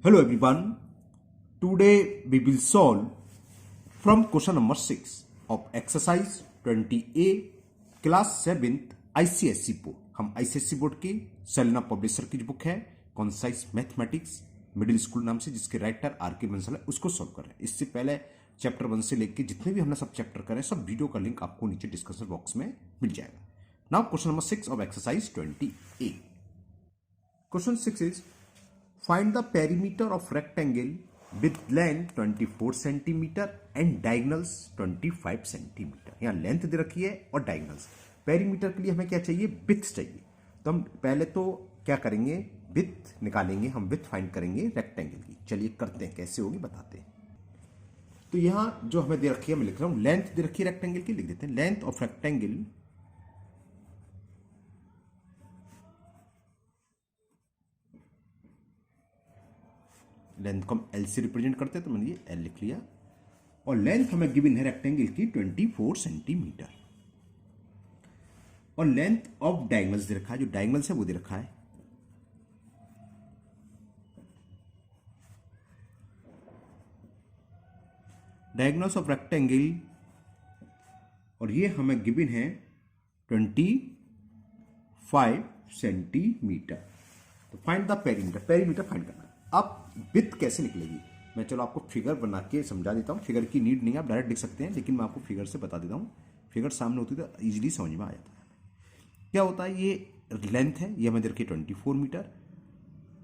Hello everyone. Today we will solve from question number 6 of exercise 20A class 7th ICSE board. हम ICSE board के Selena publisher की जो book है concise mathematics middle school नाम से, जिसके writer R K. Bansal है, उसको सॉल्व कर रहे हैं। इससे पहले चैप्टर 1 से लेके जितने भी हमने सब चैप्टर करे सब वीडियो का लिंक आपको नीचे डिस्क्रिप्शन बॉक्स में मिल जाएगा। Now question number 6 of exercise 20A। Question 6 is find the perimeter of rectangle with length 24 cm and diagonals 25 cm। यहाँ लेंथ दे रखी है और डायगोनल्स। पेरीमीटर के लिए हमें क्या चाहिए? विड्थ चाहिए। तो हम पहले तो क्या करेंगे, विड्थ निकालेंगे, हम विड्थ फाइंड करेंगे रेक्टेंगल की। चलिए करते हैं, कैसे होगी बताते हैं। तो यहाँ जो हमें दे रखी है मैं लिख रहा हूँ, लेंथ दे रखी है रेक्टेंगल की, लिख देते हैं लेंथ ऑफ रेक्टेंगल लेंथ को हम एल से रिप्रेजेंट करते हैं, तो मैंने ये एल लिख लिया। और लेंथ हमें गिवन है रेक्टेंगल की 24 सेंटीमीटर। और लेंथ ऑफ डायगोनल्स दे रखा है, जो डायगोनल्स है वो दे रखा है डायगोनल्स ऑफ रेक्टेंगल, और ये हमें गिवन है 25 सेंटीमीटर। तो find the perimeter, perimeter find करना। अब विड्थ कैसे निकलेगी, मैं चलो आपको फिगर बना के समझा देता हूँ। फिगर की नीड नहीं है, आप डायरेक्ट लिख सकते हैं, लेकिन मैं आपको फिगर से बता देता हूँ। फिगर सामने होती तो इजीली समझ में आ जाता है। क्या होता है, ये लेंथ है, ये हमें दे रखी है 24 मीटर,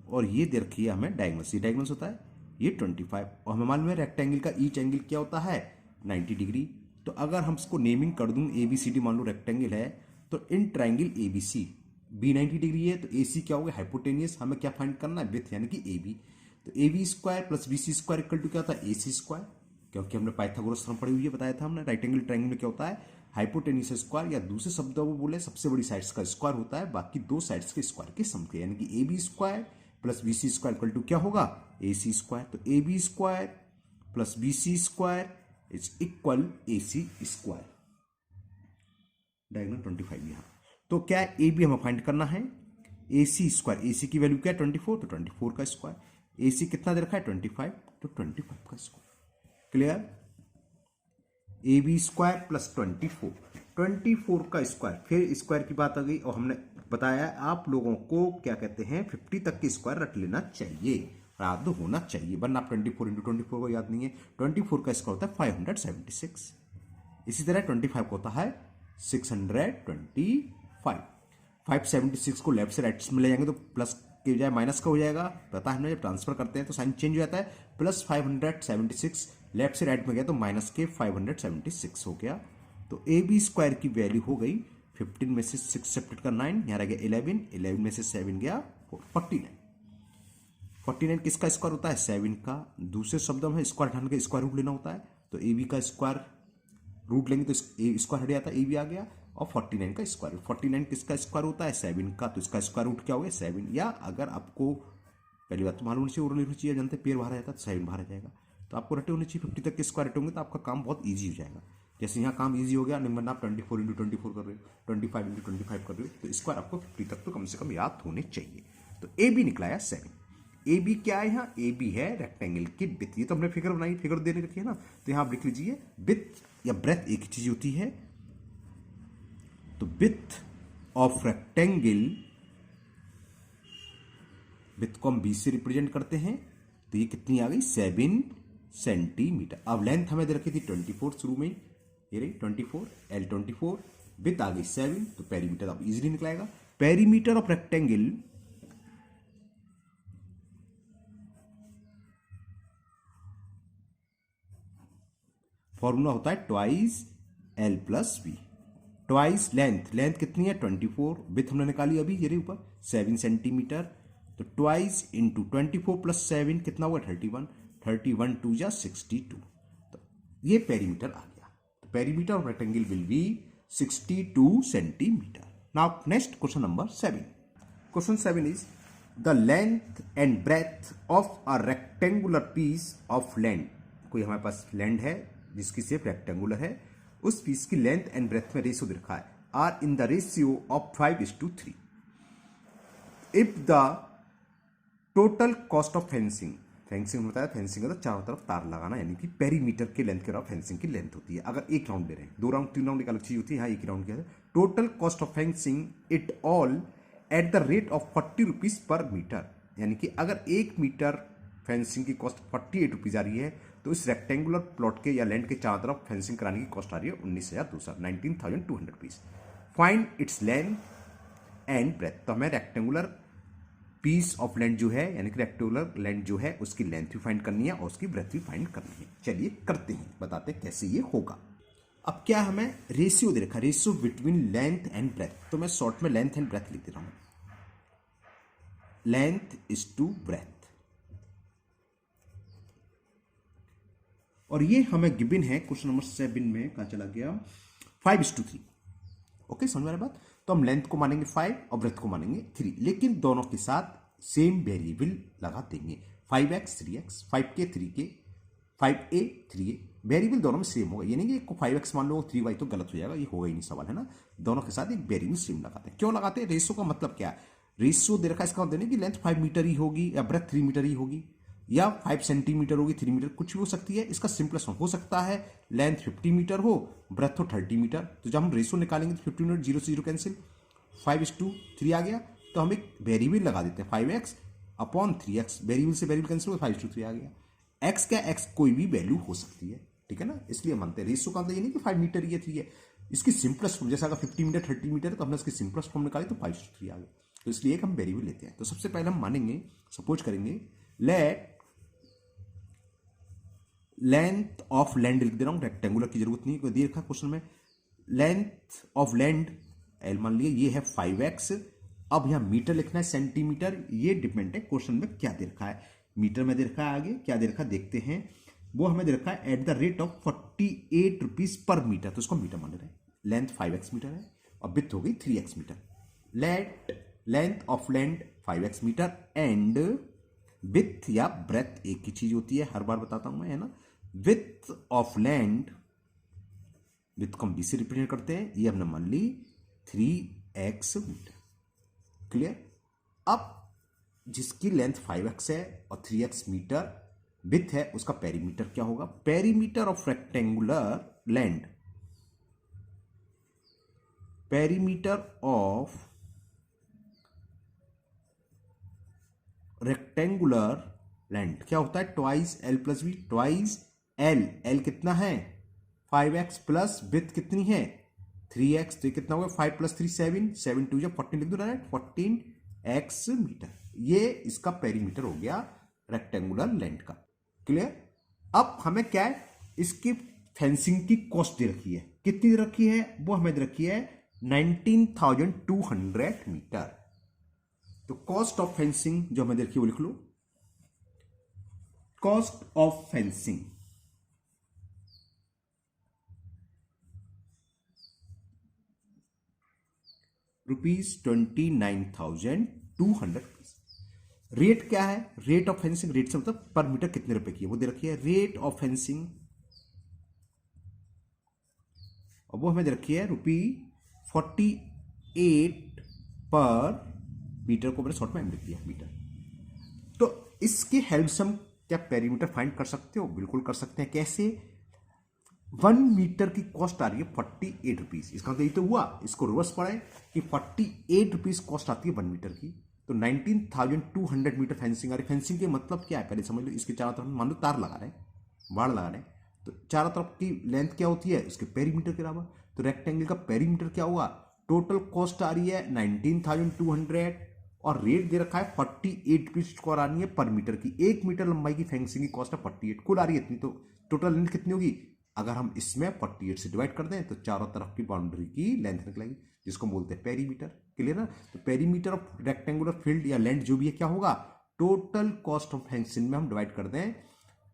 और ये दे रखी है हमें डायगोनल्स। ये डायगोनल्स होता है ये 25, और हमें मालूम है रेक्टेंगल का ईच एंगल क्या होता है 90 डिग्री। तो अगर हम इसको नेमिंग कर दूं ABCD, मान लो रेक्टेंगल है, तो in triangle ABC B 90 degree है, तो AC क्या होगा हाइपोटेनियस। हमें क्या फाइंड करना है, विड्थ यानी कि AB। तो AB square plus BC square equal to क्या होता है AC स्क्वायर, क्योंकि हमने पाइथागोरस थ्योरम पढ़ी हुई है, बताया था हमने। राइट एंगल ट्राइंगल में क्या होता है हाइपोटेनियस स्क्वायर, या दूसरे शब्दों में बोले सबसे बड़ी साइड्स का स्क्वायर होता है बाकी दो साइड्स के स्क्वायर के सम के, यानी कि AB square plus BC square equal to क्या होगा AC स्क्वायर। तो AB square plus BC square is equal AC square. Diagonal 25 यहाँ। तो क्या है, AB हमें फाइंड करना है AC स्क्वायर। AC की वैल्यू क्या है 24, तो 24 का स्क्वायर। AC कितना दे रखा है 25, तो 25 का square. Clear. AB square plus 24 का स्क्वायर। फिर स्क्वायर की बात आ गई, और हमने बताया आप लोगों को क्या कहते हैं 50 तक के स्क्वायर रट लेना चाहिए, याद होना चाहिए, वरना आप 24 इंटू 24 को याद नहीं है। 24 का स्क्वायर होता है 576। इसी तरह 25 को होता है 625। 576 को लेफ्ट से राइट में ले जाएंगे तो प्लस के बजाय माइनस का हो जाएगा, पता है ना, जब ट्रांसफर करते हैं तो साइन चेंज हो जाता है। प्लस 576 लेफ्ट से राइट में गया तो माइनस के 576 हो गया। तो AB स्क्वायर की वैल्यू हो गई 15 में से 6 सब्ट्रैक्ट कर 9, यहाँ रह गया 11 में से 7 गया 49 किसका स्क्वायर होता है 7 का। दूसरे शब्दों में स्क्वायर हटाने का स्क्वायर रूट लेना होता है, तो AB का स्क्वायर रूट लेंगे तो स्क्वायर हट जाता है, AB आ गया। और 49 का स्क्वायर रूट, 49 किसका स्क्वायर होता है 7 का, तो इसका स्क्वायर रूट क्या हो गया 7। या अगर आपको पहली बात तो मालूम होनी चाहिए, होनी चाहिए, जानते पेड़ बाहर रहता है तो 7 बाहर आ जाएगा। तो आपको रटे होने चाहिए 50 तक के स्क्वायर रटे होंगे तो आपका काम बहुत ईजी हो जाएगा। जैसे यहाँ काम ईजी हो गया, नंबर आप 24 इंटू 24 कर रहे हो, 25 इंटू 25 कर रहे हो, तो स्क्वायर आपको 50 तक तो कम से कम याद होने चाहिए। तो AB निकला है 7। AB क्या है यहाँ, AB है रेक्टेंगल की विड्थ। ये तो हमने फिगर बनाई, फिगर दे रखी है ना, तो यहाँ आप लिख लीजिए विड्थ या ब्रेथ एक ही चीज होती है। तो विड्थ ऑफ रेक्टेंगल, विड्थ को हम 20 से रिप्रेजेंट करते हैं, तो ये कितनी आ गई 7 सेंटीमीटर। अब लेंथ हमें दे रखी थी 24 शुरू में, ये रही 24, L 24, विड्थ आ गई 7, तो पेरीमीटर अब इजीली निकलाएगा। पेरीमीटर ऑफ रेक्टेंगल फॉर्मूला होता है twice L plus B। Twice length, length कितनी है 24, विड्थ हमने निकाली अभी, ये रही ऊपर 7 सेंटीमीटर। तो ट्वाइस इंटू 24 प्लस 7 कितना हुआ 31, 31 2 जा 62। तो ये पेरीमीटर आ गया। तो perimeter of rectangle will be 62 centimetre. Now next question number 7। Question 7 is the length and breadth of a rectangular piece of land. कोई हमारे पास लैंड है जिसकी शेप रेक्टेंगुलर है, उस पीस की लेंथ एंड ब्रेथ में रेशियो दे रखा है are in the ratio of 5:3। If the total cost of fencing fencing होता है, फेंसिंग है तो चारों तरफ तार लगाना, यानी कि पेरीमीटर के लेंथ के अलावा फेंसिंग की लेंथ होती है। अगर एक राउंड ले रहे हैं, 2 राउंड 3 राउंड एक अलग चीज होती है, यहाँ एक राउंड के total cost of fencing it all at the rate of 40 rupees per metre, यानी कि अगर 1 मीटर फेंसिंग की कॉस्ट 48 रुपीज आ रही है तो इस रेक्टेंगुलर प्लॉट के या लैंड के चारों तरफ फेंसिंग कराने की कॉस्ट आ रही है 19,200 rupees. Find its length and breadth, तो हमें रेक्टेंगुलर पीस ऑफ लैंड जो है, यानी कि रेक्टेंगुलर लैंड जो है उसकी लेंथ भी फाइंड करनी है और उसकी ब्रेथ भी फाइंड करनी है। चलिए करते हैं, बताते हैं कैसे ये होगा। अब क्या हमें रेशियो दे रखा, ratio between length and breadth, तो मैं शॉर्ट में लेंथ एंड ब्रेथ लिख दे रहा हूं, लेंथ इज टू ब्रेथ, और ये हमें गिवन है क्वेश्चन नंबर 7 में, कहां चला गया, 5:3। ओके, समझ में आ रहा बात। तो हम लेंथ को मानेंगे 5 और ब्रेथ को मानेंगे 3, लेकिन दोनों के साथ सेम वेरिएबल लगा देंगे, 5x 3x, 5k 3k, 5a 3a, variable दोनों में सेम होगा। ये नहीं कि 5x मान लो 3y तो गलत हो जाएगा, ये होगा ही नहीं सवाल, है ना। दोनों के साथ एक वेरिएबल सेम लगाते हैं। क्यों लगाते हैं, रेशियो का मतलब क्या है, रेशियो दे रखा है, इसका मतलब नहीं कि लेंथ 5 मीटर ही होगी या ब्रेथ 3 मीटर ही होगी या 5 सेंटीमीटर होगी, 3 मीटर, कुछ भी हो सकती है। इसका सिंपलेस्ट फॉर्म हो सकता है लेंथ 50 मीटर हो, ब्रेथ हो 30 मीटर। तो जब हम रेशियो निकालेंगे तो 50 मीटर 0 से 0 कैंसिल, 5:3 आ गया। तो हम एक वेरिएबल लगा देते हैं 5x अपॉन 3x, वेरिएबल से वेरिएबल कैंसिल हो, 5:3 आ गया। x क्या, x कोई भी वैल्यू हो सकती है, ठीक है ना, इसलिए मानते हैं। रेशियो का मतलब ये नहीं कि 5 मीटर ये 3 है, इसकी सिंपलेस्ट फॉर्म, जैसे अगर 50 मीटर 30 मीटर है तो हमने इसकी सिंपलेस्ट फॉर्म निकाली तो 5:3 आ गया। तो इसलिए एक हम वेरिएबल लेते हैं। तो सबसे पहले हम मानेंगे, सपोज करेंगे, लेट लेंथ ऑफ लैंड लिख दे रहा हूं, रेक्टेंगुलर की जरूरत नहीं, कोई दिए रखा क्वेश्चन में, लेंथ ऑफ लैंड एल मान लिया, ये है 5x। अब यहां मीटर लिखना है, सेंटीमीटर, ये डिपेंड है क्वेश्चन में क्या दे रखा है, मीटर में दे रखा है, आगे क्या दे रखा है देखते हैं। वो हमें दे रखा है at the rate of 48 rupees per metre, तो इसको मीटर मान रहे हैं। लेंथ 5x मीटर है और विड्थ हो गई 3x metre. Length of land 5x metre and width या ब्रेथ एक ही चीज होती है, हर बार बताता हूं मैं, है ना। विड्थ ऑफ लैंड, विड्थ को हम b से रिप्रेजेंट करते हैं, ये हमने मान ली 3x मीटर, क्लियर। अब जिसकी लेंथ 5x है और 3x मीटर विड्थ है, उसका पेरीमीटर क्या होगा, perimeter of rectangular land, perimeter of rectangular land क्या होता है, twice l plus b, twice l, l कितना है 5x प्लस विड्थ कितनी है 3x, तो ये कितना होगा 5 + 3 7, 7 2 जब 14 लिख दो डायरेक्ट, 14x मीटर। ये इसका पेरीमीटर हो गया रेक्टेंगुलर लैंड का, क्लियर। अब हमें क्या है, इसकी फेंसिंग की कॉस्ट दे रखी है, कितनी दे रखी है, वो हमें दे रखी है 19,200 मीटर। तो कॉस्ट ऑफ फेंसिंग जो हमें देखिए वो लिख लो, कॉस्ट ऑफ फेंसिंग ₹29,200। रेट क्या है, रेट ऑफ फेंसिंग, रेट से मतलब पर मीटर कितने रुपए की है, वो दे रखी है रेट ऑफ फेंसिंग, और वो हमें दे रखी है ₹48 पर मीटर, को मैंने शॉर्ट में लिख दिया मीटर। तो इसकी हेल्प से हम क्या पेरीमीटर फाइंड कर सकते हो, बिल्कुल कर सकते हैं। कैसे, 1 मीटर की कॉस्ट आ रही है 48 रुपीज, इसका मतलब ये तो हुआ, इसको रिवर्स पढ़े कि 48 रुपीज कॉस्ट आती है 1 मीटर की, तो 19,200 मीटर फेंसिंग आ रही है। फेंसिंग के मतलब क्या है पहले समझ लो, इसके चारों तरफ मान लो तार लगा रहे हैं, बाड़ लगा रहे हैं, तो चारों तरफ की लेंथ क्या होती है इसके पेरीमीटर के बराबर। तो रेक्टेंगल का पेरीमीटर क्या हुआ, टोटल कॉस्ट आ रही है 19,200 और रेट दे रखा है 48 रुपीज स्क्वायर आनी है पर मीटर की। 1 मीटर लंबाई की फेंसिंग की कॉस्ट है 48, कुल आ रही है इतनी, तो टोटल लेंथ कितनी होगी, अगर हम इसमें 48 से डिवाइड कर दें तो चारों तरफ की बाउंड्री की लेंथ निकलेगी, जिसको बोलते हैं पेरीमीटर, क्लियर ना। तो पेरीमीटर ऑफ रेक्टेंगुलर फील्ड या लैंड जो भी है क्या होगा, टोटल कॉस्ट ऑफ फेंसिंग में हम डिवाइड कर दें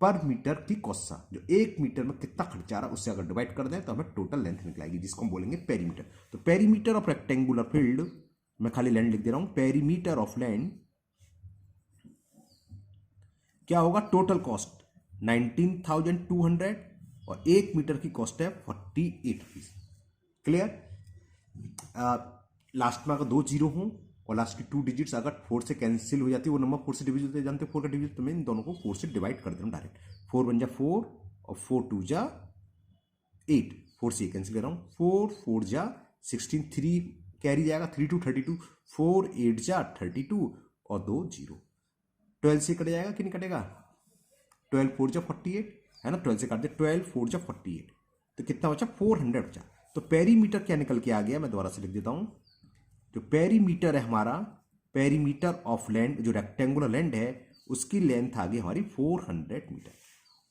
पर मीटर की कॉस्ट सा, जो 1 मीटर में कितना खर्चा रहा उससे अगर डिवाइड कर दें तो हमें टोटल लेंथ निकलेगी, जिसको हम बोलेंगे पेरीमीटर। तो पेरीमीटर ऑफ रेक्टेंगुलर फील्ड, मैं खाली लैंड लिख दे रहा हूं, पेरीमीटर ऑफ लैंड क्या होगा, टोटल कॉस्ट 19,200 और 1 मीटर की कॉस्ट है 48 रुपीज, क्लियर। लास्ट में अगर 2 जीरो हो और लास्ट की 2 डिजिट्स अगर 4 से कैंसिल हो जाती है, वो नंबर 4 से डिविजन होते हैं, जानते हो 4 का डिविजन, तो मैं इन दोनों को 4 से डिवाइड कर देता हूँ डायरेक्ट। 4 1 जा 4 और 4 2 जा 8, 4 से कैंसिल कर रहा हूँ, 4 4 जा 16, 3 कैरी जाएगा, 3 2 32, 4 8 जा 32 और 2 0। 12 से कट जाएगा कि नहीं कटेगा, 12 4 जा 48 है ना, 12 से काट दे, 12 4 जा 48, तो कितना बचा 400 बचा। तो पेरीमीटर क्या निकल के आ गया, मैं दोबारा से लिख देता हूं। जो पेरीमीटर है हमारा, पेरीमीटर ऑफ लैंड, जो रेक्टेंगुलर लैंड है उसकी लेंथ आ गई हमारी 400 मीटर।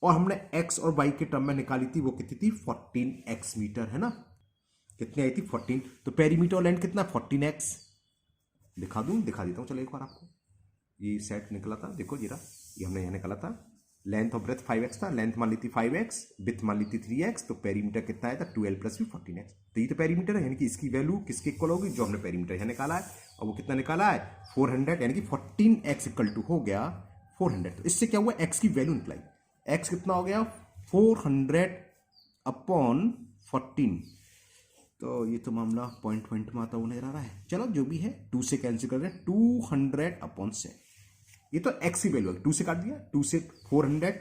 और हमने एक्स और वाई के टर्म में निकाली थी, वो कितनी थी 14x मीटर, है ना। कितनी आई थी 14। तो पेरीमीटर लेंथ कितना 14x, दिखा देता हूं, चलो एक बार आपको। ये सेट निकला था, देखो जीरा, ये हमने यहाँ निकाला था, लेंथ और ब्रेथ 5x था, लेंथ मान ली थी 5x, विड्थ मान ली थी 3x, तो पेरीमीटर कितना आया था 12 प्लस भी 14x। तो ये तो पेरीमीटर है, यानी कि इसकी वैल्यू किसके इक्वल होगी, जो हमने पेरीमीटर यहाँ निकाला है, और वो कितना निकाला है 400, यानी कि 14x इक्वल टू हो गया 400। तो इससे क्या हुआ, x की वैल्यू निकलाई, x कितना हो गया 400 अपॉन 14। तो ये तो मामला पॉइंट में आता हुआ नजर आ रहा है। चलो जो भी है 2 से कैंसिल कर रहे हैं, 200 अपॉन 7, ये तो x की वैल्यू है, 2 से काट दिया, 2 से 400,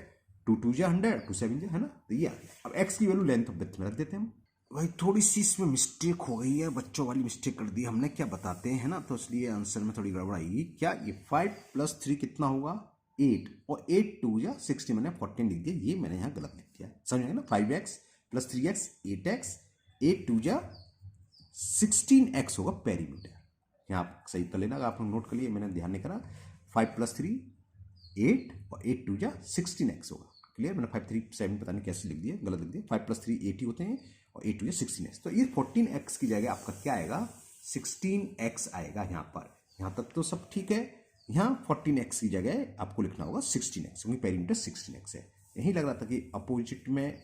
2 2 जा 100, 2 7 जा, है ना, तो ये आ गया। अब x की वैल्यू लेंथ ऑफ ब्रेथ में रख देते हैं हम। भाई थोड़ी सी इसमें मिस्टेक हो गई है, बच्चों वाली मिस्टेक कर दी हमने, क्या बताते हैं ना, तो इसलिए आंसर में थोड़ी गड़बड़ आएगी। क्या ये 5 + 3 कितना होगा 8, और 8 2 जा 60, मैंने 14 लिख दिया, ये मैंने यहाँ गलत लिख दिया, समझ गए ना। 5x + 3x 8x, 8 2 जा 16x होगा पेरीमीटर। यहाँ आप सही कर लेना, अगर आप नोट कर लिए, मैंने ध्यान नहीं करा। 5 + 3 8 और 8 2 जा 16x होगा। क्लियर, मैंने 5 3 7 पता नहीं कैसे लिख दिया, गलत लिख दिया। 5 + 3 8 ही होते हैं और 8 2 जा 16x, तो ये 14x की जगह आपका क्या आएगा 16x आएगा। यहाँ पर यहाँ तक तो सब ठीक है, यहाँ 14x की जगह आपको लिखना होगा 16x, क्योंकि पेरीमीटर 16x है। यही लग रहा था कि अपोजिट में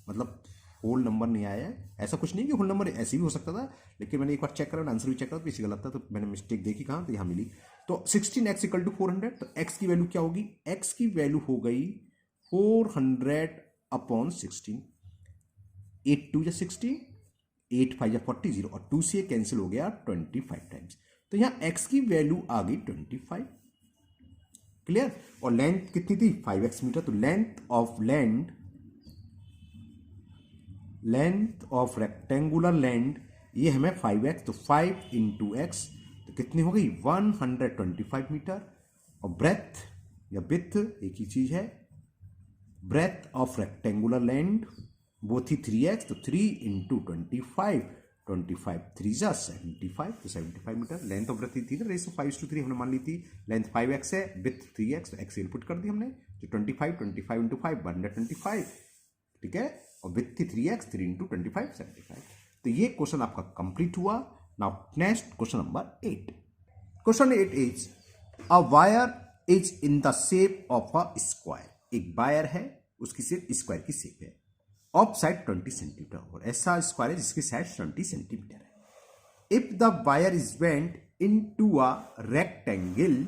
मतलब होल नंबर नहीं आया है, ऐसा कुछ नहीं कि होल नंबर ऐसे भी हो सकता था, लेकिन मैंने एक बार चेक करा, आंसर भी चेक करा तो इसी गलत था, तो मैंने मिस्टेक देखी कहाँ, तो यहाँ मिली। तो 16x = 400, तो x की वैल्यू क्या होगी, x की वैल्यू हो गई 400 अपॉन 16, 8 2 जा 60, 8 5 जा 40, 0 और 2 से कैंसिल हो गया 25 टाइम्स, तो यहाँ x की वैल्यू आ गई 25। क्लियर, और लेंथ कितनी थी 5x मीटर, तो लेंथ ऑफ रेक्टेंगुलर लैंड ये हमें 5x, तो 5 × x, तो कितनी हो गई 125 मीटर। और ब्रेथ या विड्थ एक ही चीज है, ब्रेथ ऑफ रेक्टेंगुलर लैंड वो थी 3x, तो 3 × 25, 25 3 जा 75, तो 75 मीटर। लेंथ ऑफ ब्रेथ थी ना रेशो 5:3 हमने मान ली थी, लेंथ 5x है, विड्थ 3x, तो x इनपुट कर दी हमने, जो 25 × 5 125, ठीक है, और विथ थी 3x, 3 × 25 75। तो ये क्वेश्चन आपका कंप्लीट हुआ। Now next question number 8। Question 8 is a wire is in the shape of a square. एक वायर है, उसकी शेप स्क्वायर की शेप है, ऑफ साइड 20 सेंटीमीटर, और ऐसा स्क्वायर है जिसकी साइड 20 सेंटीमीटर है। If the wire is bent into a rectangle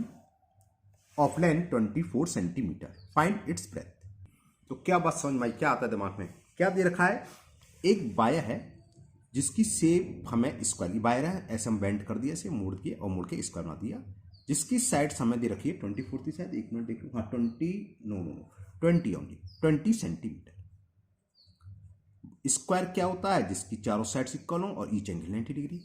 of length 24 centimetre, find its breath. तो क्या बात समझ में आई, क्या आता है दिमाग में, क्या दे रखा है, एक वायर है जिसकी शेप हमें स्क्वायर की वायर है, ऐसे हम बेंड कर दिया, ऐसे मोड़ दिए और मोड़ के स्क्वायर बना दिया, जिसकी साइड हमें दे रखी है 24 थी शायद, एक मिनट देख लो, हाँ 20 ओनली 20 सेंटीमीटर। स्क्वायर क्या होता है, जिसकी चारों साइड्स इक्वल हो और ईच एंगल 90 डिग्री।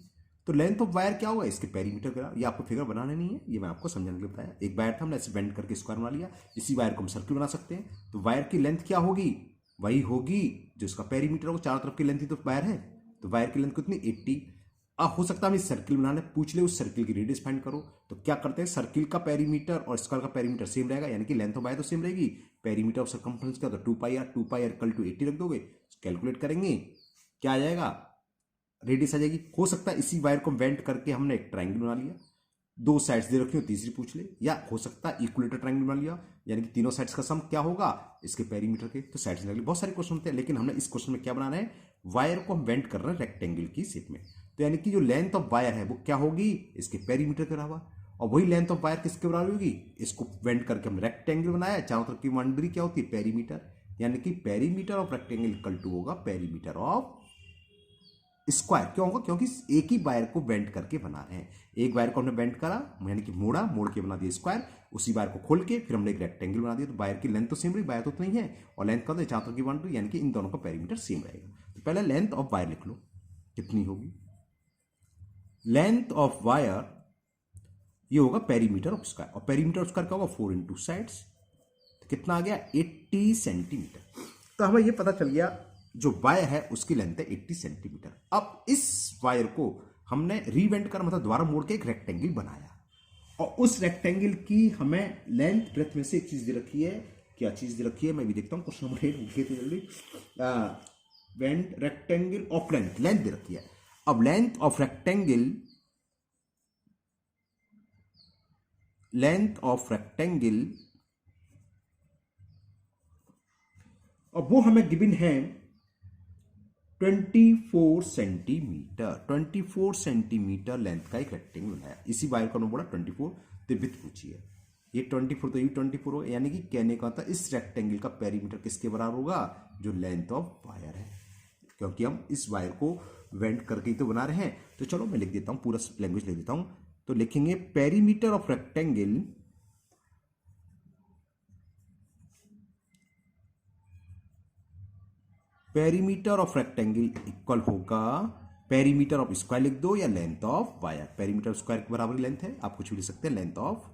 तो लेंथ ऑफ वायर क्या होगा, इसके पेरीमीटर का, ये आपको फिगर बनाना नहीं है, ये मैं आपको समझाने के लिए बताया। एक वायर था, हमने ऐसे बेंड करके स्क्वायर बना लिया, इसी वायर को हम सर्किल बना सकते हैं। तो वायर की लेंथ क्या होगी, वही होगी जो इसका पेरीमीटर होगा, चारों तरफ की लेंथ ही तो वायर है, तो वायर की लेंथ कितनी 80। अब हो सकता है हम इस सर्किल बनाने पूछ ले, उस सर्किल की रेडियस फाइंड करो, तो क्या करते हैं, सर्किल का पेरीमीटर और स्क्वायर का पेरीमीटर सेम रहेगा, यानी कि लेंथ ऑफ वायर तो सेम रहेगी, पेरीमीटर ऑफ सर्कमफ्रेंस का तो 2πr = 80 रख दोगे, कैलकुलेट करेंगे क्या आ जाएगा, रेडियस आ जाएगी। हो सकता है इसी वायर को बेंड करके हमने एक ट्रायंगल बना लिया, 2 साइड्स दे रखी हो, तीसरी पूछ ले, या हो सकता है इक्विलेटर ट्रायंगल बना लिया, यानी कि तीनों साइड्स का सम क्या होगा इसके पेरीमीटर के, तो साइड्स निकली। बहुत सारे क्वेश्चन होते हैं, लेकिन हमने इस क्वेश्चन में क्या बनाना है, वायर को हम बेंड कर रहे हैं रेक्टेंगल की शेप में, तो यानी कि जो लेंथ ऑफ वायर है वो क्या होगी, इसके पेरीमीटर के बराबर, और वही लेंथ ऑफ वायर किसके बराबर होगी, इसको बेंड करके हम रेक्टेंगल बनाया, चारों तरफ की बाउंड्री क्या होती है पेरीमीटर, यानी कि perimeter of rectangle equal to होगा पेरीमीटर ऑफ स्क्वायर क्यों होगा, क्योंकि एक ही वायर को बेंड करके बना रहे हैं। एक वायर को हमने बेंड करा यानी कि मोड़ा, मोड़ के बना दिया स्क्वायर, उसी वायर को खोल के फिर हमने एक रेक्टेंगल बना दिया। तो वायर की लेंथ तो सेम रही, वायर तो उतनी है, और लेंथ का तो चारों की 1 2, यानी कि इन दोनों का पेरीमीटर सेम रहेगा। तो पहले लेंथ ऑफ वायर लिख लो, कितनी होगी। लेंथ ऑफ वायर ये होगा पेरीमीटर ऑफ स्क्वायर, और पेरीमीटर ऑफ स्क्वायर क्या होगा 4 इंटू साइड्स, तो कितना आ गया 80 सेंटीमीटर। तो हमें ये पता चल गया जो वायर है उसकी लेंथ है 80 सेंटीमीटर। अब इस वायर को हमने रीवेंड कर मतलब दोबारा मोड़ के एक रेक्टेंगल बनाया, और उस रेक्टेंगल की हमें लेंथ ब्रेथ में से एक चीज दे रखी है। क्या चीज दे रखी है मैं भी देखता हूँ, क्वेश्चन नंबर 8 उठे तो जल्दी। वेंड रेक्टेंगल ऑफ लेंथ, लेंथ दे रखी है। अब length of rectangle, length of rectangle, और वो हमें गिवन है 24 सेंटीमीटर। 24 सेंटीमीटर लेंथ का एक रेक्टेंगल बनाया, इसी वायर का बोला 24, तो विड्थ पूछी है। ये 24 तो ये 24 होगा, यानी कि कहने का था इस रेक्टेंगल का पेरीमीटर किसके बराबर होगा, जो लेंथ ऑफ वायर है, क्योंकि हम इस वायर को वेंड करके ही तो बना रहे हैं। तो चलो मैं लिख देता हूं, पूरा लैंग्वेज लिख देता हूं। तो लिखेंगे perimeter of rectangle, perimeter of rectangle equal होगा पेरीमीटर ऑफ स्क्वायर लिख दो या length of wire. Perimeter of square के बराबर लेंथ है, आप कुछ भी लिख सकते हैं, length of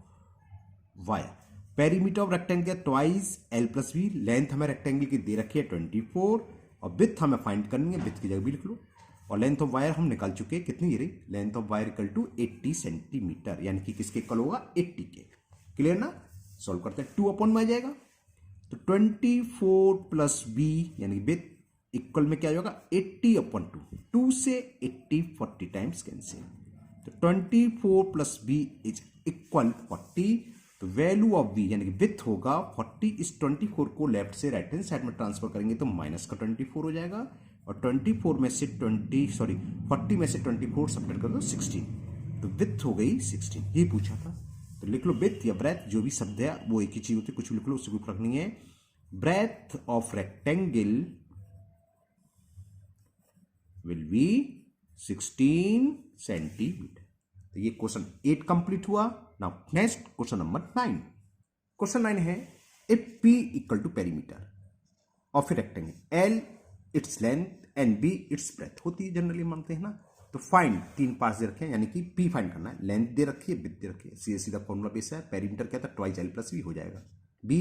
wire. Perimeter of rectangle twice l plus b, length हमें रेक्टेंगल की दे रखी है 24, और विड्थ हमें फाइंड करनी है, विड्थ की जगह भी लिख लो। और लेंथ ऑफ वायर हम निकाल चुके हैं, कितनी रही, length of wire equal to 80 centimetre, यानी कि किसके इक्वल होगा 80 के। क्लियर ना। सॉल्व करते हैं, 2 अपॉन में आ जाएगा, तो 24 प्लस बी यानी कि विड्थ इक्वल में क्या होगा 80 अपॉन 2, 2 से 80 40 टाइम्स कैंसिल, तो 24 प्लस बी इज इक्वल 40। तो वैल्यू ऑफ बी यानी कि विड्थ होगा 40, इस 24 को लेफ्ट से राइट हैंड साइड में ट्रांसफर करेंगे तो माइनस का 24 हो जाएगा, और 24 में से 40 में से 24 सब्ट्रैक्ट कर दो 16, तो विड्थ हो गई 16, ये पूछा था। तो लिख लो विड्थ या ब्रेथ, जो भी शब्द है वो एक ही चीज होती है, कुछ भी लिख लो, उससे कोई फर्क नहीं है। Breadth of rectangle will be 16 centimetre. तो ये क्वेश्चन 8 कंप्लीट हुआ। Now next question number 9। Question 9 है if P equal to perimeter of a rectangle, L its length and B its breadth, होती है जनरली मानते हैं ना। तो फाइंड, 3 पार्ट्स दे रखे हैं, यानी कि P फाइंड करना है, लेंथ दे रखी है, विड्थ दे रखी है, सीधा सीधा फॉर्मूला बेस है। पेरीमीटर क्या था, ट्वाइस L प्लस B हो जाएगा। B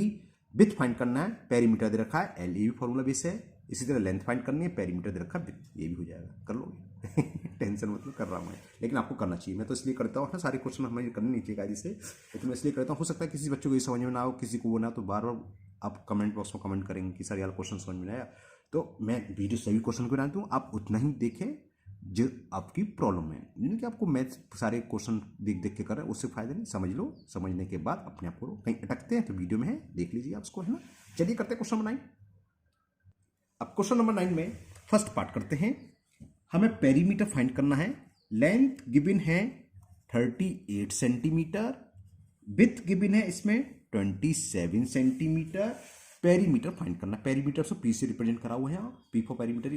विड्थ फाइंड करना है, पेरीमीटर दे रखा है L, ये भी फॉर्मूला बेस है। इसी तरह लेंथ फाइंड करनी है, पेरीमीटर दे रखा है, ये भी हो जाएगा, कर लोगे टेंशन मतलब कर रहा हूँ मैं, लेकिन आपको करना चाहिए। मैं तो इसलिए करता हूँ ना, सारे क्वेश्चन हमें करने नहीं चाहिए कायदे से, लेकिन मैं इसलिए करता हूँ। हो सकता है किसी बच्चों को ये समझ में ना हो, किसी को वो ना, तो बार बार आप कमेंट बॉक्स में कमेंट करेंगे कि सर यार क्वेश्चन समझ में नहीं आया, तो मैं वीडियो सभी क्वेश्चन को बना दूँ, आप उतना ही देखें जो आपकी प्रॉब्लम है, नहीं कि आपको मैथ सारे क्वेश्चन देख देख के कर रहे हैं, उससे फायदा नहीं। समझ लो, समझने के बाद अपने आप को कहीं अटकते हैं तो वीडियो में है, देख लीजिए आप उसको, है ना। चलिए करते हैं क्वेश्चन नंबर 9। अब क्वेश्चन नंबर 9 में फर्स्ट पार्ट करते हैं, हमें पेरीमीटर फाइंड करना है। लेंथ गिवन है 38 सेंटीमीटर, विड्थ गिवन है इसमें 27 सेंटीमीटर, पेरीमीटर फाइंड करना है। पेरीमीटर से पी से रिप्रेजेंट करा हुआ है, पी फॉर पेरीमीटर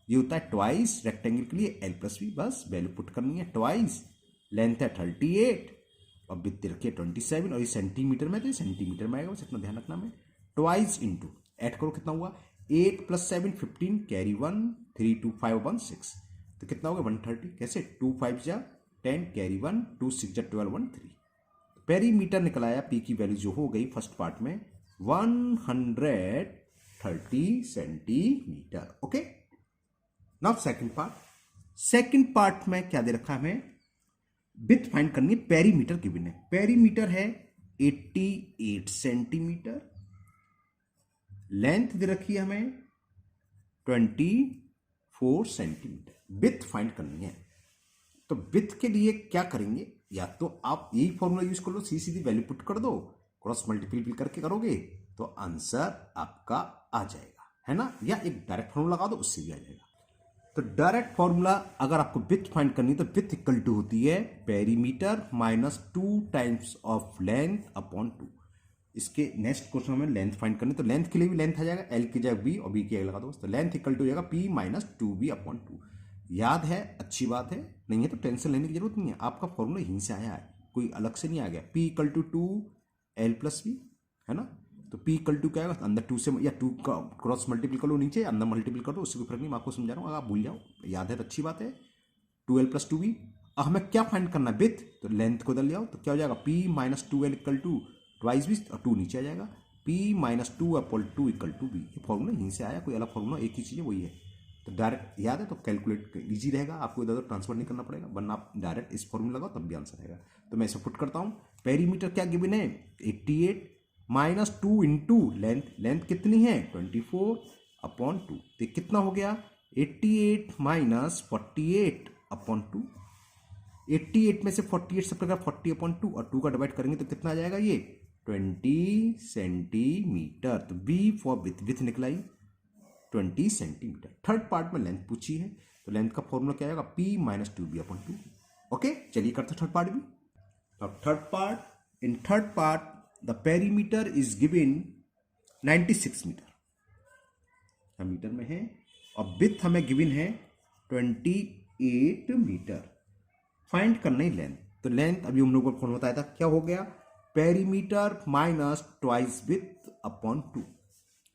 ये होता है ट्वाइस रेक्टेंगल के लिए L प्लस बी, बस वैल्यू पुट करनी है। ट्वाइस लेंथ है 38 और विड्थ रखिए 27, और ये सेंटीमीटर में, तो ये सेंटीमीटर में आएगा, बस इतना ध्यान रखना में। ट्वाइस इंटू ऐड करो, कितना हुआ 8 प्लस 7 15, कैरी 1 3 2 5 1 6, तो कितना होगा 130। कैसे 2 5 जा 10, कैरी 1 2 6 जा 12 1 3। पेरीमीटर निकल आया, पी की वैल्यू जो हो गई फर्स्ट पार्ट में 130 centimetre. Okay, now second part में क्या दे रखा है हमें, विड्थ फाइंड करनी है, पेरीमीटर गिवन है। पेरीमीटर है 88 सेंटीमीटर, लेंथ दे रखी है हमें 24 सेंटीमीटर, विड्थ फाइंड करनी है। तो विड्थ के लिए क्या करेंगे, या तो आप यही फॉर्मूला यूज कर लो, सीधी वैल्यू पुट कर दो, क्रॉस मल्टीपल करके करोगे तो आंसर आपका आ जाएगा, है ना। या एक डायरेक्ट फॉर्मूला लगा दो, उससे भी आ जाएगा। तो डायरेक्ट फॉर्मूला अगर आपको विड्थ फाइंड करनी है तो विड्थ इक्वल टू होती है perimeter minus 2 times of length upon 2। इसके नेक्स्ट क्वेश्चन में लेंथ फाइंड करनी, तो लेंथ के लिए भी लेंथ आ जाएगा, L की जगह B और B की जगह लगा दो, तो लेंथ इक्वल टू हो जाएगा P माइनस 2B अपॉन 2। याद है, अच्छी बात है, नहीं है तो टेंशन लेने की जरूरत नहीं है, आपका फॉर्मूला यहीं से आया है, कोई अलग से नहीं आ गया। P इक्वल टू 2L+V है ना, तो P इक्वल टू क्या आएगा, अंदर 2 से या 2 का क्रॉस मल्टीपल कर लो, नीचे अंदर मल्टीपल कर दो, उससे कोई फर्क नहीं, मैं आपको समझा रहा हूँ, अगर आप भूल जाओ, याद है तो अच्छी बात है। 2L+2V। अब हमें क्या फाइंड करना है, विथ, तो लेंथ को इधर ले आओ, तो क्या हो जाएगा, P minus 2L equal to twice V, और 2 नीचे आ जाएगा, P minus 2/2 equal to V। ये फॉर्मूला यहीं से आया, कोई अलग फॉर्मूला, एक ही चीज़ है, वही है। तो डायरेक्ट याद है तो कैलकुलेट ईजी रहेगा, आपको इधर उधर ट्रांसफर नहीं करना पड़ेगा, वरना आप डायरेक्ट इस फॉर्मूला लगाओ तब भी आंसर आएगा। तो मैं इसे पुट करता हूँ, पेरीमीटर क्या गिवन है, 88 माइनस 2 इंटू लेंथ, लेंथ कितनी है 24/2, तो कितना हो गया 88 माइनस 48/2, 88 में से 48 सब प्रकार 40/2 और 2 का डिवाइड करेंगे तो कितना आ जाएगा, ये 20 सेंटीमीटर। तो बी फॉर विथ, विथ निकलाई 20 सेंटीमीटर। थर्ड पार्ट में लेंथ पूछी है, तो लेंथ का फॉर्मूला क्या आएगा, P माइनस 2B/2। ओके, चलिए करते थर्ड पार्ट भी। अब third part, in third part the perimeter is given 96 metre, metre में है, और विथ हमें गिवन है 28 मीटर। फाइंड करना ही लेंथ, तो लेंथ अभी हम लोग को फॉर्मूला बताया था, क्या हो गया, perimeter minus twice with upon 2,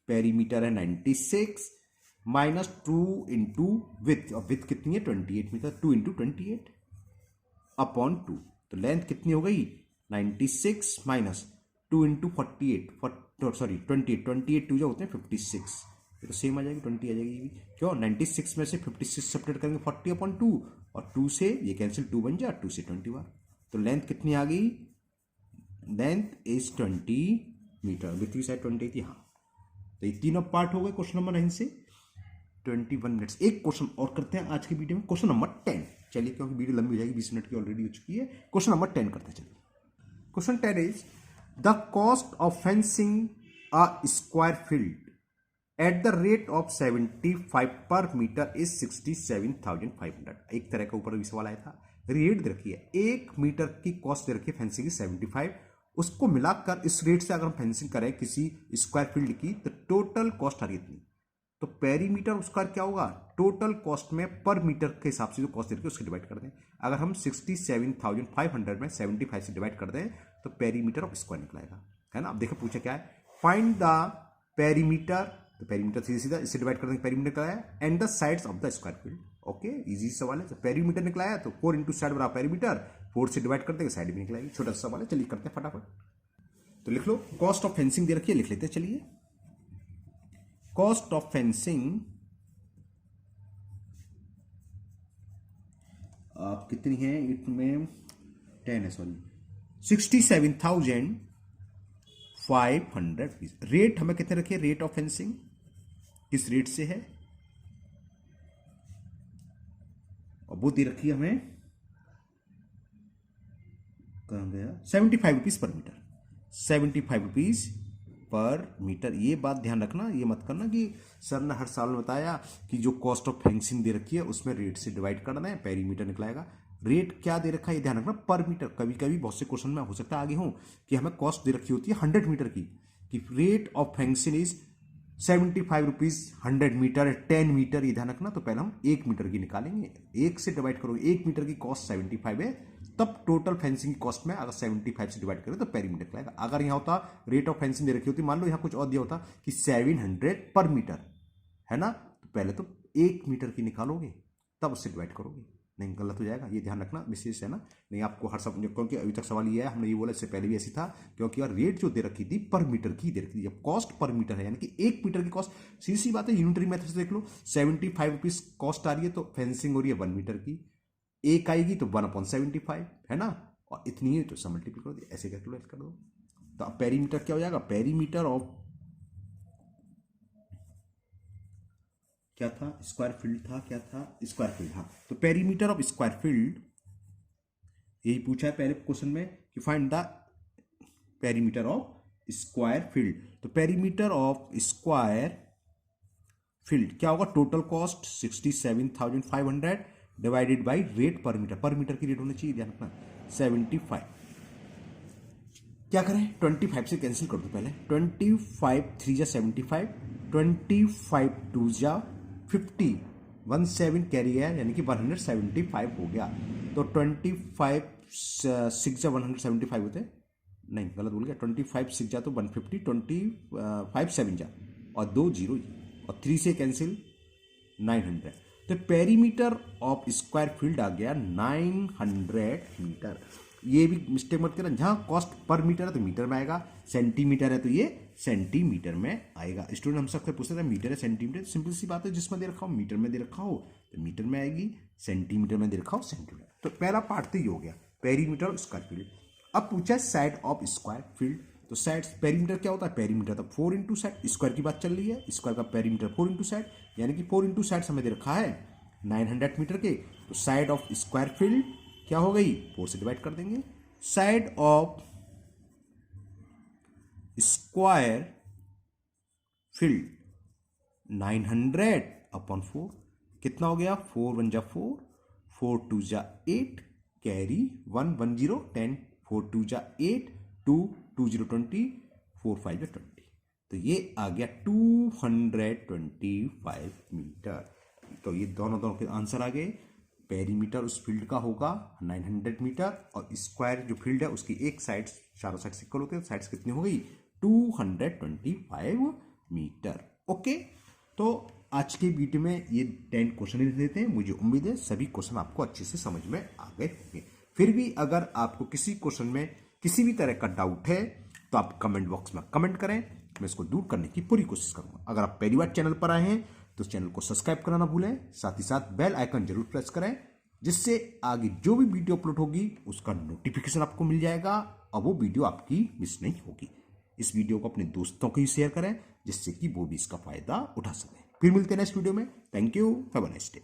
perimeter है 96 माइनस 2 इंटू विथ, और विथ कितनी है 28 मीटर, 2 इंटू 28/2, तो लेंथ कितनी हो गई 96 माइनस 2 इंटू 48, सॉरी 28, 28 2 जो होते हैं 56, ये तो सेम आ जाएगी, 20 आ जाएगी ये भी, क्यों 96 में से 56 सब्ट्रैक्ट करेंगे 40/2, और 2 से ये कैंसिल, 2 बन जाए, 2 से 20 बार, तो लेंथ कितनी आ गई, लेंथ इज 20 मीटर, विथ की साइड 20 थी, हाँ। तो ये तीनों पार्ट हो गए क्वेश्चन नंबर 9 से। 21 मिनट्स, एक क्वेश्चन और करते हैं आज की वीडियो में, क्वेश्चन नंबर 10। चलिए, क्योंकि वीडियो लंबी हो जाएगी, 20 मिनट की ऑलरेडी हो चुकी है, क्वेश्चन नंबर 10 करते हैं। चलिए, question 10 is the cost of fencing a square field at the rate of 75 पर मीटर इज 67,500। एक तरह का ऊपर भी सवाल आया था, रेट दे रखी है, 1 मीटर की कॉस्ट दे रखी है फेंसिंग की 75, उसको मिलाकर इस रेट से अगर हम फेंसिंग करें किसी स्क्वायर फील्ड की, तो टोटल कॉस्ट आ रही है इतनी, तो पेरीमीटर स्क्वायर क्या होगा, टोटल कॉस्ट में पर मीटर के हिसाब से जो कॉस्ट दे रखी है उसके डिवाइड कर दें, अगर हम 67,500 में 75 से डिवाइड कर दें तो पेरीमीटर ऑफ स्क्वायर निकलेगा, है ना। अब देखो पूछा क्या है, फाइंड द पेरीमीटर, तो पेरीमीटर सीधा सीधा इससे डिवाइड कर देंगे, पेरीमीटर क्या है, and the sides of the square field. Okay, easy सवाल है, तो पेरीमीटर निकला है तो 4 इंटू साइड बराबर पेरीमीटर, 4 से डिवाइड कर देंगे साइड भी निकलाएगी, छोटा सा सवाल है, चलिए करते हैं फटाफट। तो लिख लो, कॉस्ट ऑफ फेंसिंग दे रखी है, लिख लेते हैं, चलिए, कॉस्ट ऑफ फेंसिंग कितनी है, इसमें 10 है, सॉरी 67,500। रेट हमें कितने रखिए, रेट ऑफ फेंसिंग किस रेट से है, और वो दे रखी है हमें, कहां गया, 75 rupees per metre, 75 rupees per metre. ये बात ध्यान रखना, ये मत करना कि सर ने हर साल बताया कि जो कॉस्ट ऑफ फेंसिंग दे रखी है उसमें रेट से डिवाइड करना है, पेरीमीटर निकलाएगा। रेट क्या दे रखा है ये ध्यान रखना, पर मीटर। कभी कभी बहुत से क्वेश्चन में हो सकता है आगे हो कि हमें कॉस्ट दे रखी होती है 100 मीटर की, कि rate of fencing is 75 rupees 100 metre, 10 metre, ये ध्यान रखना। तो पहले हम 1 मीटर की निकालेंगे, 1 से डिवाइड करोगे, 1 मीटर की कॉस्ट 75 है, तब टोटल फेंसिंग की कॉस्ट में अगर 75 से डिवाइड करें तो पेरीमीटर निकलेगा। अगर यहाँ होता रेट ऑफ फेंसिंग दे रखी होती, मान लो यहाँ कुछ और दिया होता कि 700 पर मीटर, है ना, तो पहले तो 1 मीटर की निकालोगे तब उससे डिवाइड करोगे, नहीं गलत हो जाएगा, ये ध्यान रखना, विशेष है ना। नहीं आपको हर सब, क्योंकि अभी तक सवाल ये है, हमने ये बोला इससे पहले भी ऐसी था, क्योंकि यार रेट जो दे रखी थी पर मीटर की दे रखी थी, जब कॉस्ट पर मीटर है, यानी कि 1 मीटर की कॉस्ट, सीधी सी बात है, यूनिटरी मेथड से देख लो, 75 रुपीज कॉस्ट आ रही है, तो फेंसिंग हो रही है 1 मीटर की, 1 आएगी तो 1/75, है ना, और इतनी है तो सब मल्टीप्लाई कर दो, ऐसे कैलकुलेट कर दो। तो अब पेरीमीटर क्या हो जाएगा, पेरीमीटर ऑफ क्या था, स्क्वायर फील्ड था, क्या था, स्क्वायर फील्ड, हाँ। तो पेरीमीटर ऑफ स्क्वायर फील्ड, यही पूछा है पहले क्वेश्चन में कि find the perimeter of square field. तो पेरीमीटर ऑफ स्क्वायर फील्ड क्या होगा, total cost 67,500 divided by rate पर मीटर, पर मीटर की रेट होनी चाहिए, ध्यान रखना 75। क्या करें, 25 से कैंसिल कर दो पहले, 25 3 जा 75, 25 2 जा 50, 17 कैरी है यानी कि 175 हो गया। तो 25 6 जा 175 होते, नहीं गलत बोल गया, 25 6 जा तो 150, 25 7 जा और 2 जीरो और 3 से कैंसिल 900। तो पेरीमीटर ऑफ स्क्वायर फील्ड आ गया 900 मीटर। ये भी मिस्टेक मत करना, जहां कॉस्ट पर मीटर है तो मीटर में आएगा, सेंटीमीटर है तो ये सेंटीमीटर में आएगा। स्टूडेंट हम सबसे पूछते थे मीटर है सेंटीमीटर, सिंपल सी बात है, जिसमें दे रखा हो मीटर में दे रखा हो तो मीटर में आएगी, सेंटीमीटर में दे रखा हो सेंटीमीटर। तो पहला पार्ट तो ये हो गया पेरीमीटर स्क्वायर फील्ड। अब पूछा है साइड ऑफ स्क्वायर फील्ड, तो साइड पेरीमीटर क्या होता है, पेरीमीटर तो 4 इंटू साइड, स्क्वायर की बात चल रही है, स्क्वायर का पेरीमीटर 4 इंटू साइड, यानी कि 4 इंटू साइड हमें दे रखा है 900 मीटर के। तो साइड ऑफ स्क्वायर फील्ड क्या हो गई, 4 से डिवाइड कर देंगे। Side of square field 900 upon 4 कितना हो गया, 4 1 जा 4, 4 2 जा 8, कैरी 1 1 0 10, 4 2 जा 8, 2 2 0 20, 4 5 जा 20। तो ये आ गया 225 मीटर। तो ये दोनों के आंसर आ गए। पेरीमीटर उस फील्ड का होगा 900 मीटर और स्क्वायर जो फील्ड है उसकी एक साइड, चारों साइड इक्वल होते हैं, साइड्स कितनी हो गई 225 मीटर। ओके, तो आज के वीडियो में ये 10 क्वेश्चन देते हैं। मुझे उम्मीद है सभी क्वेश्चन आपको अच्छे से समझ में आ गए होंगे। फिर भी अगर आपको किसी क्वेश्चन में किसी भी तरह का डाउट है तो आप कमेंट बॉक्स में कमेंट करें, मैं इसको दूर करने की पूरी कोशिश करूंगा। अगर आप पहली बार चैनल पर आए हैं तो चैनल को सब्सक्राइब करना भूलें, साथ ही साथ बेल आइकन जरूर प्रेस करें, जिससे आगे जो भी वीडियो अपलोड होगी उसका नोटिफिकेशन आपको मिल जाएगा और वो वीडियो आपकी मिस नहीं होगी। इस वीडियो को अपने दोस्तों को ही शेयर करें जिससे कि वो भी इसका फायदा उठा सकें। फिर मिलते हैं नेक्स्ट वीडियो में। Thank you, have a nice day.